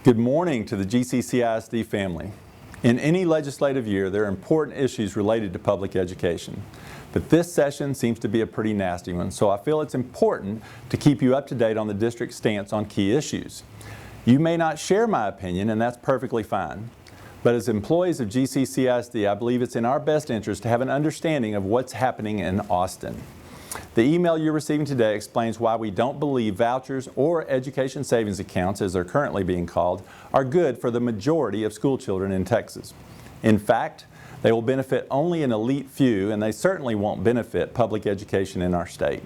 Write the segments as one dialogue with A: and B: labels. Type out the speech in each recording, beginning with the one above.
A: Good morning to the GCCISD family. In any legislative year, there are important issues related to public education. But this session seems to be a pretty nasty one, so I feel it's important to keep you up to date on the district's stance on key issues. You may not share my opinion, and that's perfectly fine. But as employees of GCCISD, I believe it's in our best interest to have an understanding of what's happening in Austin. The email you're receiving today explains why we don't believe vouchers or education savings accounts, as they're currently being called, are good for the majority of school children in Texas. In fact, they will benefit only an elite few, and they certainly won't benefit public education in our state.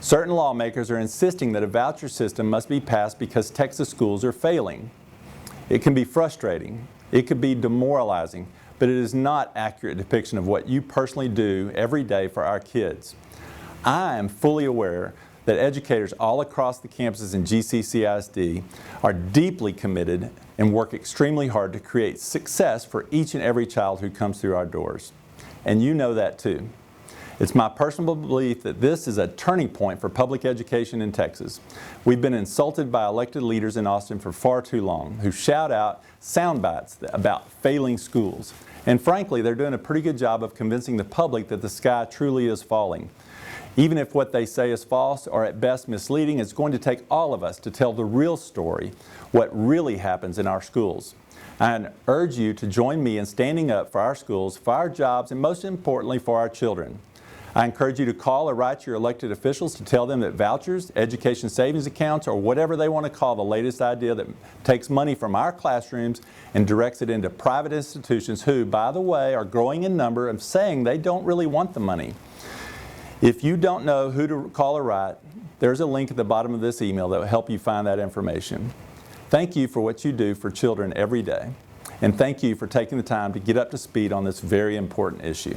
A: Certain lawmakers are insisting that a voucher system must be passed because Texas schools are failing. It can be frustrating. It could be demoralizing, but it is not an accurate depiction of what you personally do every day for our kids. I am fully aware that educators all across the campuses in GCCISD are deeply committed and work extremely hard to create success for each and every child who comes through our doors. And you know that too. It's my personal belief that this is a turning point for public education in Texas. We've been insulted by elected leaders in Austin for far too long who shout out sound bites about failing schools. And frankly, they're doing a pretty good job of convincing the public that the sky truly is falling. Even if what they say is false or at best misleading, it's going to take all of us to tell the real story, what really happens in our schools. I urge you to join me in standing up for our schools, for our jobs, and most importantly for our children. I encourage you to call or write your elected officials to tell them that vouchers, education savings accounts, or whatever they want to call the latest idea that takes money from our classrooms and directs it into private institutions who, by the way, are growing in number and saying they don't really want the money. If you don't know who to call or write, there's a link at the bottom of this email that will help you find that information. Thank you for what you do for children every day. And thank you for taking the time to get up to speed on this very important issue.